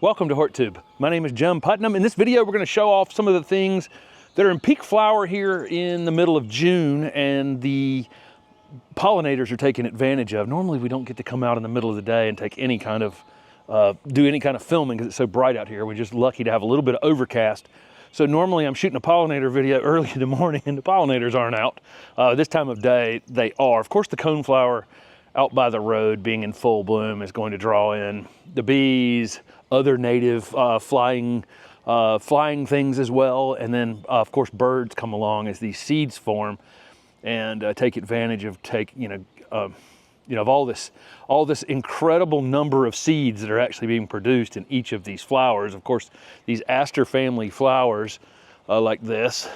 Welcome to HortTube. My name is Jim Putnam. In this video, we're going to show off some of the things that are in peak flower here in the middle of June and the pollinators are taking advantage of. Normally, we don't get to come out in the middle of the day and take any kind of, do any kind of filming because it's so bright out here. We're just lucky to have a little bit of overcast. So normally I'm shooting a pollinator video early in the morning and the pollinators aren't out. This time of day, they are. Of course, the coneflower out by the road being in full bloom is going to draw in the bees, other native flying things as well. And then of course, birds come along as these seeds form and take advantage of of all this incredible number of seeds that are actually being produced in each of these flowers. Of course, these aster family flowers like this,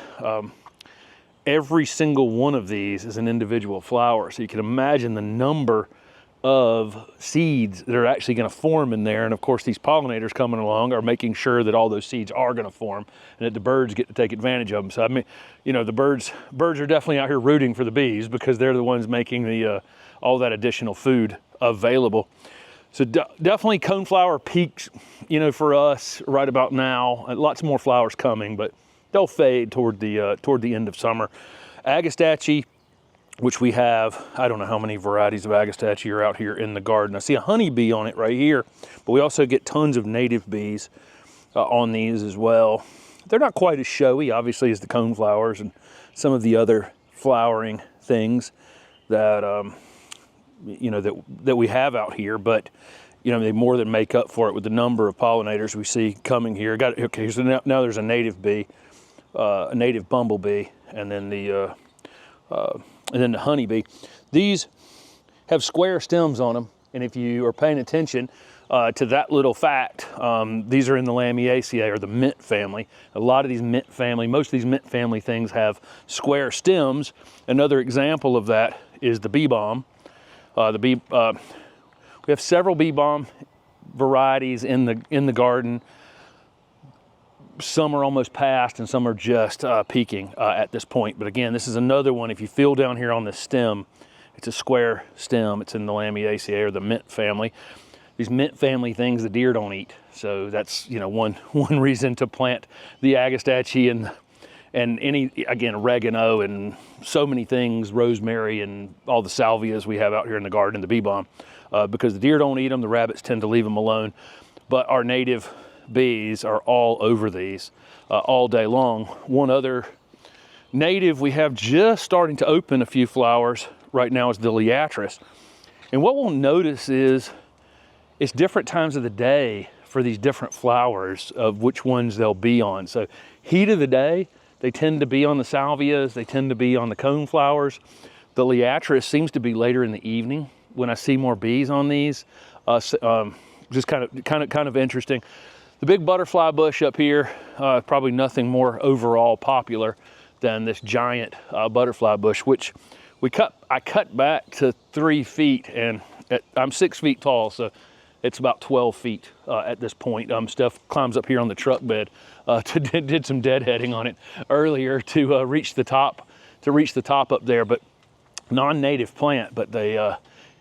every single one of these is an individual flower. So you can imagine the number of seeds that are actually going to form in there. And of course, these pollinators coming along are making sure that all those seeds are going to form and that the birds get to take advantage of them. So I mean, the birds are definitely out here rooting for the bees because they're the ones making the all that additional food available. So definitely coneflower peaks, for us right about now. Lots more flowers coming, but they'll fade toward the end of summer. Agastache, which we have, I don't know how many varieties of agastache are out here in the garden. I see a honeybee on it right here, but we also get tons of native bees on these as well. They're not quite as showy, obviously, as the coneflowers and some of the other flowering things that that we have out here, but they more than make up for it with the number of pollinators we see coming here. Okay, so now there's a native bee, a native bumblebee, and then the honeybee. These have square stems on them, and if you are paying attention to that little fact, these are in the Lamiaceae, or the mint family. A lot of these mint family, most of these mint family things have square stems. Another example of that is the bee balm. We have several bee balm varieties in the garden. Some are almost past and some are just peaking at this point. But again, this is another one. If you feel down here on the stem, it's a square stem. It's in the Lamiaceae, or the mint family. These mint family things the deer don't eat. So that's one reason to plant the agastache and oregano and so many things, rosemary and all the salvias we have out here in the garden, the bee balm, because the deer don't eat them. The rabbits tend to leave them alone. But our native bees are all over these all day long. One other native we have just starting to open a few flowers right now is the latris. And what we'll notice is it's different times of the day for these different flowers of which ones they'll be on. So heat of the day, they tend to be on the salvias, they tend to be on the coneflowers. The latris seems to be later in the evening when I see more bees on these. Just kind of interesting. The big butterfly bush up here, probably nothing more overall popular than this giant butterfly bush, which I cut back to 3 feet, and I'm 6 feet tall, so it's about 12 feet at this point. Steph climbs up here on the truck bed, did some deadheading on it earlier to reach the top up there, but non-native plant, but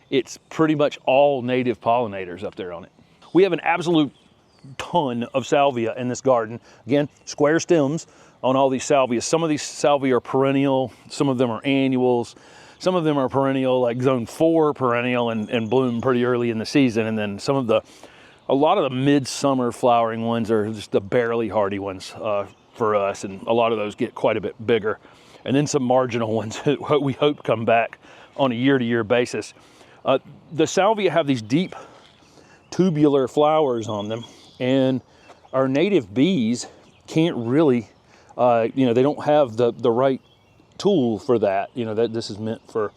it's pretty much all native pollinators up there on it. We have an absolute ton of salvia in this garden. Again, square stems on all these salvias. Some of these salvia are perennial, some of them are annuals, some of them are perennial, like zone 4 perennial and bloom pretty early in the season. And then a lot of the midsummer flowering ones are just the barely hardy ones for us. And a lot of those get quite a bit bigger. And then some marginal ones that we hope come back on a year-to-year basis. The salvia have these deep tubular flowers on them, and our native bees can't really, they don't have the right tool for that. That this is meant for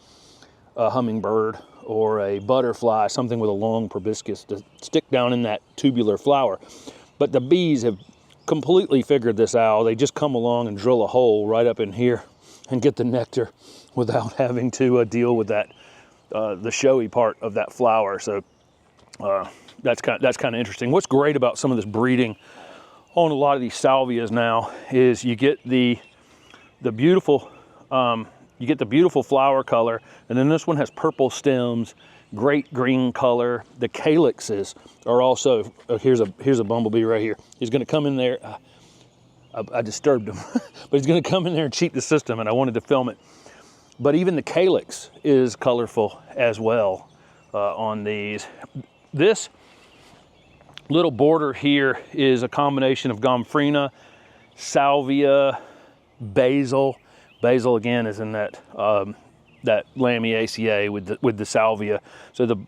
a hummingbird or a butterfly, something with a long proboscis to stick down in that tubular flower. But the bees have completely figured this out. They just come along and drill a hole right up in here and get the nectar without having to deal with that, the showy part of that flower. So that's kind of interesting. What's great about some of this breeding on a lot of these salvias now is you get the beautiful flower color, and then this one has purple stems great green color. The calyxes are also, here's a bumblebee right here. He's gonna come in there. I disturbed him, but he's gonna come in there and cheat the system, and I wanted to film it. But even the calyx is colorful as well on these. This little border here is a combination of gomphrena, salvia, basil. Basil again is in that that Lamiaceae with the salvia. So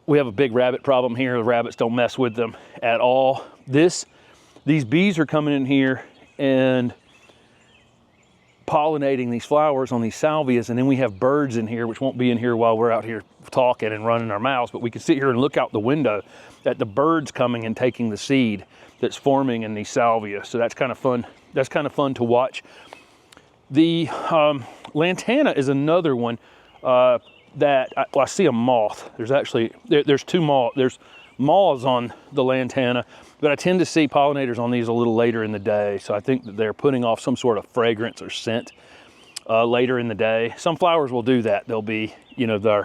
we have a big rabbit problem here. The rabbits don't mess with them at all. These bees are coming in here and pollinating these flowers on these salvias, and then we have birds in here, which won't be in here while we're out here talking and running our mouths, but we can sit here and look out the window at the birds coming and taking the seed that's forming in these salvia. So that's kind of fun. That's kind of fun to watch. The lantana is another one that I see a moth. There's actually there's two moths. There's moths on the lantana, but I tend to see pollinators on these a little later in the day. So I think that they're putting off some sort of fragrance or scent later in the day. Some flowers will do that. They'll be, you know, they'll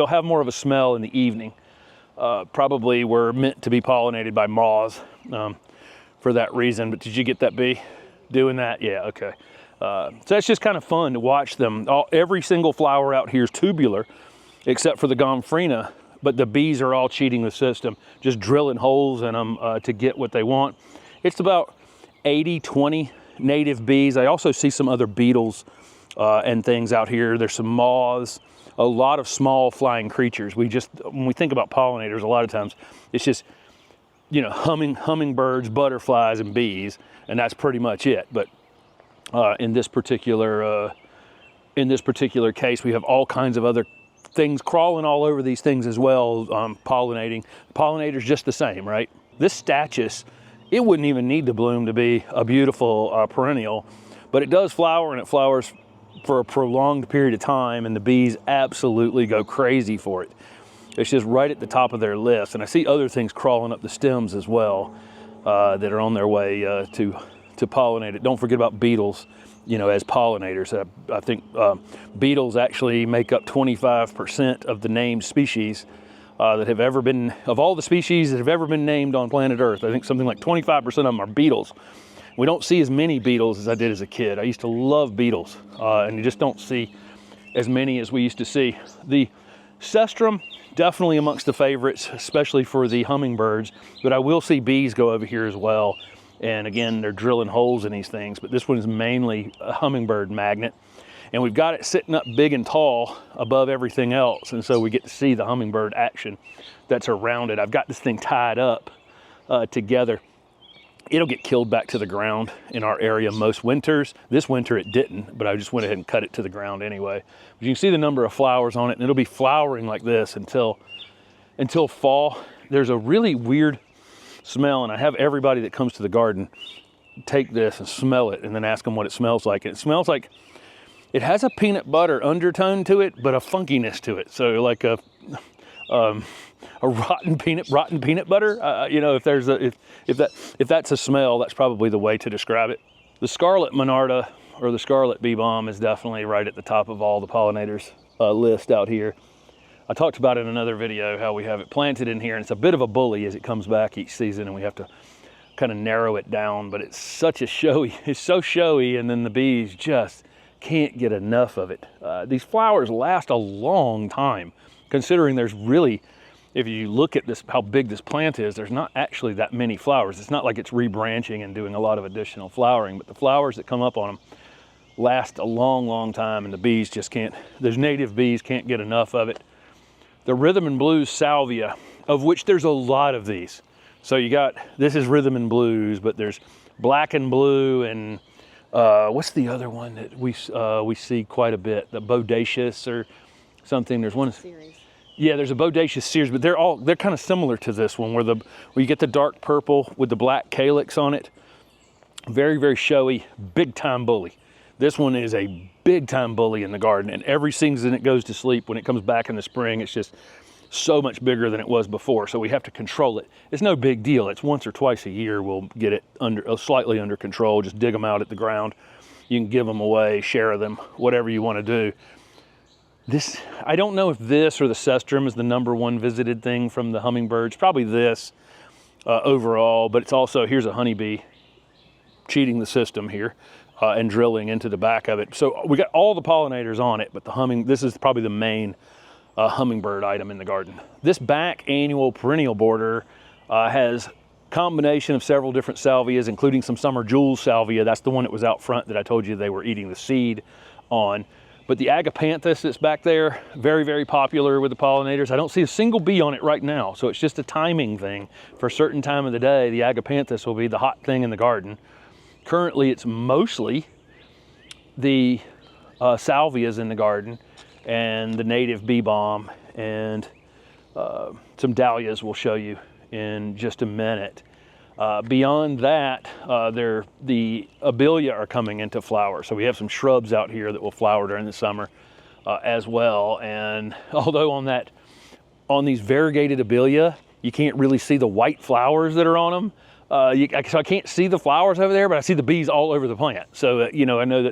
have more of a smell in the evening. Probably were meant to be pollinated by moths for that reason. But did you get that bee doing that? Yeah, okay. So that's just kind of fun to watch them. Every single flower out here is tubular, except for the gomphrena, but the bees are all cheating the system, just drilling holes in them to get what they want. It's about 80-20 native bees. I also see some other beetles and things out here. There's some moths, a lot of small flying creatures. When we think about pollinators, a lot of times it's just, you know, hummingbirds, butterflies, and bees, and that's pretty much it. But in this particular case, we have all kinds of other things crawling all over these things as well, pollinating. Pollinators just the same, right? This stachys, it wouldn't even need to bloom to be a beautiful perennial, but it does flower, and it flowers for a prolonged period of time, and the bees absolutely go crazy for it. It's just right at the top of their list. And I see other things crawling up the stems as well that are on their way to pollinate it. Don't forget about beetles, you know, as pollinators. I think beetles actually make up 25% of the named species that have ever been, of all the species that have ever been named on planet Earth. I think something like 25% of them are beetles. We don't see as many beetles as I did as a kid. I used to love beetles, and you just don't see as many as we used to see. The cestrum, definitely amongst the favorites, especially for the hummingbirds, but I will see bees go over here as well. And again, they're drilling holes in these things, but this one is mainly a hummingbird magnet. And we've got it sitting up big and tall above everything else, and so we get to see the hummingbird action that's around it. I've got this thing tied up together. It'll get killed back to the ground in our area most winters. This winter it didn't, but I just went ahead and cut it to the ground anyway. But you can see the number of flowers on it, and it'll be flowering like this until fall. There's a really weird smell, and I have everybody that comes to the garden take this and smell it and then ask them what it smells like. And it smells like, it has a peanut butter undertone to it, but a funkiness to it. So like a rotten peanut butter. You know, if that's a smell, that's probably the way to describe it. The Scarlet Monarda, or the Scarlet bee balm, is definitely right at the top of all the pollinators list out here. I talked about in another video how we have it planted in here, and it's a bit of a bully as it comes back each season, and we have to kind of narrow it down, but it's such a showy, it's so showy, and then the bees just can't get enough of it. These flowers last a long time, considering there's really, if you look at this, how big this plant is, there's not actually that many flowers. It's not like it's rebranching and doing a lot of additional flowering, but the flowers that come up on them last a long, long time, and the bees just can't, those native bees can't get enough of it. The rhythm and blues salvia, of which there's a lot of these. So you got, this is rhythm and blues, but there's black and blue, and what's the other one that we see quite a bit? The bodacious or something. There's one series. Yeah, there's a bodacious series, but they're kind of similar to this one, where you get the dark purple with the black calyx on it. Very, very showy, big time bully. This one is a big time bully in the garden, and every season it goes to sleep, when it comes back in the spring, it's just so much bigger than it was before. So we have to control it. It's no big deal. It's once or twice a year we'll get it slightly under control. Just dig them out at the ground. You can give them away, share them, whatever you want to do. This, I don't know if this or the cestrum is the #1 visited thing from the hummingbirds. Probably this overall, but it's also, here's a honeybee cheating the system here and drilling into the back of it. So we got all the pollinators on it, but this is probably the main hummingbird item in the garden. This back annual perennial border has combination of several different salvias, including some summer jewels salvia. That's the one that was out front that I told you they were eating the seed on. But the agapanthus that's back there, very, very popular with the pollinators. I don't see a single bee on it right now, so it's just a timing thing. For a certain time of the day, the agapanthus will be the hot thing in the garden. Currently, it's mostly the salvias in the garden and the native bee balm and some dahlias we'll show you in just a minute. Beyond that, the abelia are coming into flower. So we have some shrubs out here that will flower during the summer as well. And although on these variegated abelia, you can't really see the white flowers that are on them. So I can't see the flowers over there, but I see the bees all over the plant. So, I know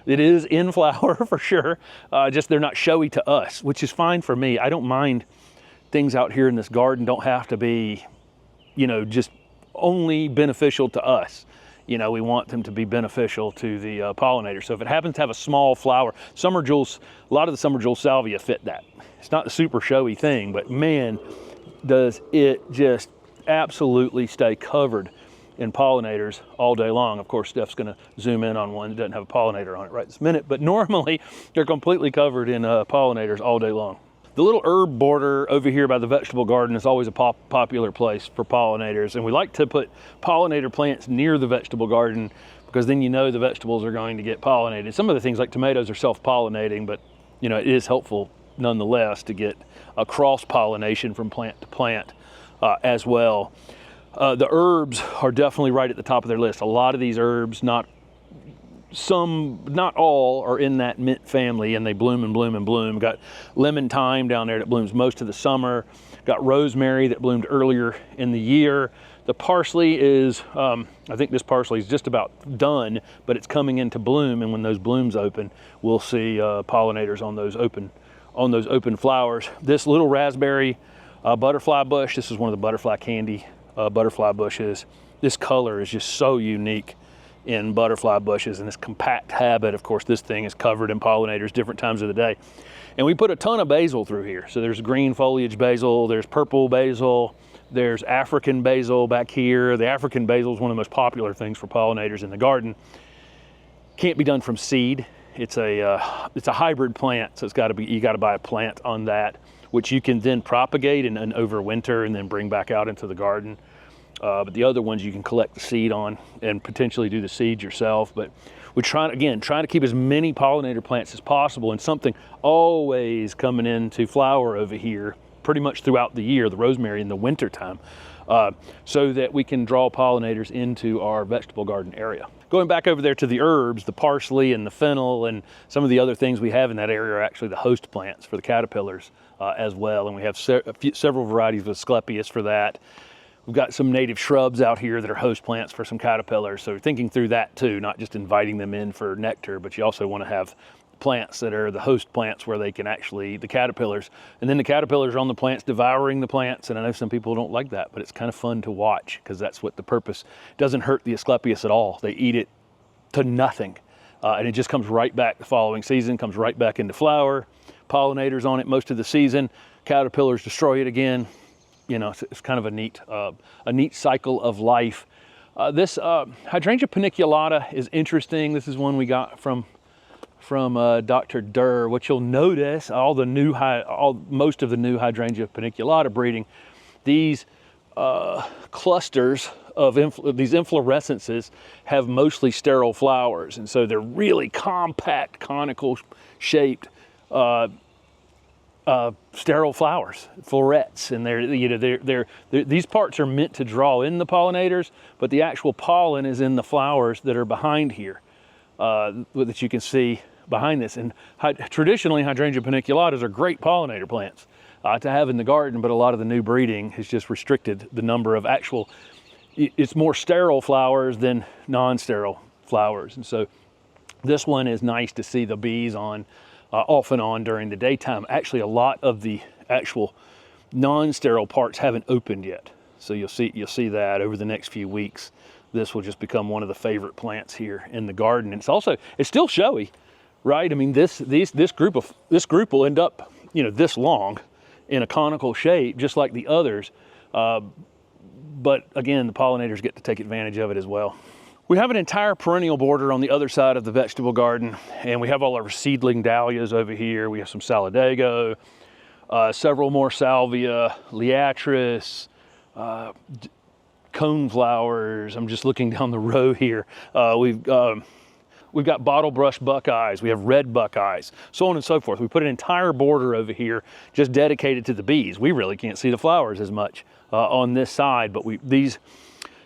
it is in flower for sure. Just they're not showy to us, which is fine for me. I don't mind things out here in this garden don't have to be, just only beneficial to us. We want them to be beneficial to the pollinators. So if it happens to have a small flower, summer jewels, a lot of the summer jewel salvia fit that. It's not a super showy thing, but man, does it just absolutely stay covered in pollinators all day long. Of course, Steph's gonna zoom in on one that doesn't have a pollinator on it right this minute, but normally they're completely covered in pollinators all day long. The little herb border over here by the vegetable garden is always a popular place for pollinators, and we like to put pollinator plants near the vegetable garden because then the vegetables are going to get pollinated. Some of the things like tomatoes are self-pollinating, but it is helpful nonetheless to get a cross-pollination from plant to plant as well. The herbs are definitely right at the top of their list. A lot of these herbs, not all, are in that mint family, and they bloom and bloom and bloom. Got lemon thyme down there that blooms most of the summer. Got rosemary that bloomed earlier in the year. The parsley is, I think this parsley is just about done, but it's coming into bloom, and when those blooms open, we'll see pollinators on those open flowers. This little raspberry butterfly bush, this is one of the butterfly candy butterfly bushes. This color is just so unique in butterfly bushes, and this compact habit. Of course, this thing is covered in pollinators different times of the day. And we put a ton of basil through here. So there's green foliage basil, there's purple basil, there's African basil back here. The African basil is one of the most popular things for pollinators in the garden. Can't be done from seed. It's a hybrid plant, so you got to buy a plant on that, which you can then propagate and overwinter and then bring back out into the garden. But the other ones you can collect the seed on and potentially do the seeds yourself. But we're trying to keep as many pollinator plants as possible, and something always coming into flower over here pretty much throughout the year, the rosemary in the winter time, so that we can draw pollinators into our vegetable garden area. Going back over there to the herbs, the parsley and the fennel and some of the other things we have in that area are actually the host plants for the caterpillars as well. And we have several varieties of Asclepias for that. We've got some native shrubs out here that are host plants for some caterpillars. So thinking through that too, not just inviting them in for nectar, but you also want to have plants that are the host plants where they can actually, the caterpillars, and then the caterpillars are on the plants devouring the plants. And I know some people don't like that, but it's kind of fun to watch because that's what the purpose. It doesn't hurt the Asclepias at all. They eat it to nothing. And it just comes right back the following season, comes right back into flower, pollinators on it most of the season, caterpillars destroy it again. It's kind of a neat cycle of life. This Hydrangea paniculata is interesting. This is one we got from Dr. Durr. What you'll notice, most of the new Hydrangea paniculata breeding, these clusters of these inflorescences have mostly sterile flowers, and so they're really compact, conical shaped sterile flowers, florets, and these parts are meant to draw in the pollinators, but the actual pollen is in the flowers that are behind here that you can see behind this. And traditionally, Hydrangea paniculatas are great pollinator plants to have in the garden, but a lot of the new breeding has just restricted the number of it's more sterile flowers than non-sterile flowers. And so this one is nice to see the bees on off and on during the daytime. Actually, a lot of the actual non-sterile parts haven't opened yet. So you'll see that over the next few weeks. This will just become one of the favorite plants here in the garden. And it's still showy, right? I mean, this group will end up, you know, this long in a conical shape, just like the others. But again, the pollinators get to take advantage of it as well. We have an entire perennial border on the other side of the vegetable garden, and we have all our seedling dahlias over here. We have some Solidago, several more Salvia, latris, coneflowers. I'm just looking down the row here. We've got bottle brush buckeyes. We have red buckeyes, so on and so forth. We put an entire border over here just dedicated to the bees. We really can't see the flowers as much on this side, but these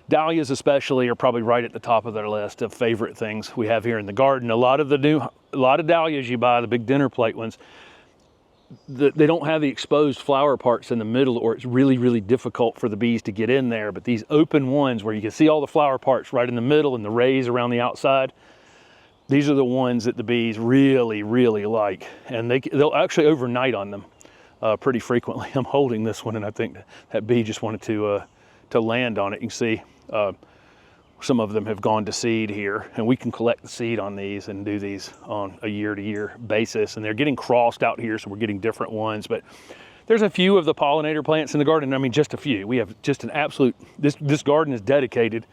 dahlias especially are probably right at the top of their list of favorite things we have here in the garden. A lot of dahlias you buy, the big dinner plate ones, they don't have the exposed flower parts in the middle, or it's really, really difficult for the bees to get in there. But these open ones where you can see all the flower parts right in the middle and the rays around the outside, these are the ones that the bees really, really like. And they'll actually overnight on them pretty frequently. I'm holding this one, and I think that bee just wanted to land on it. You can see some of them have gone to seed here, and we can collect the seed on these and do these on a year-to-year basis. And they're getting crossed out here, so we're getting different ones. But there's a few of the pollinator plants in the garden. I mean, just a few. We have just an absolute, this garden is dedicated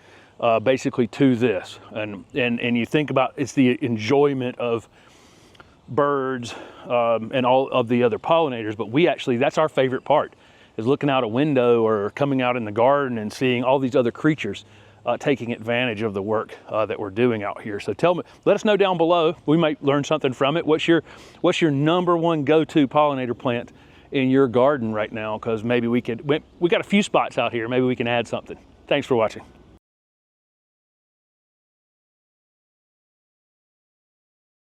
basically to this. And you think about, it's the enjoyment of birds and all of the other pollinators, but that's our favorite part, is looking out a window or coming out in the garden and seeing all these other creatures taking advantage of the work that we're doing out here. So let us know down below. We might learn something from it. What's your number one go-to pollinator plant in your garden right now? Because maybe we got a few spots out here. Maybe we can add something. Thanks for watching.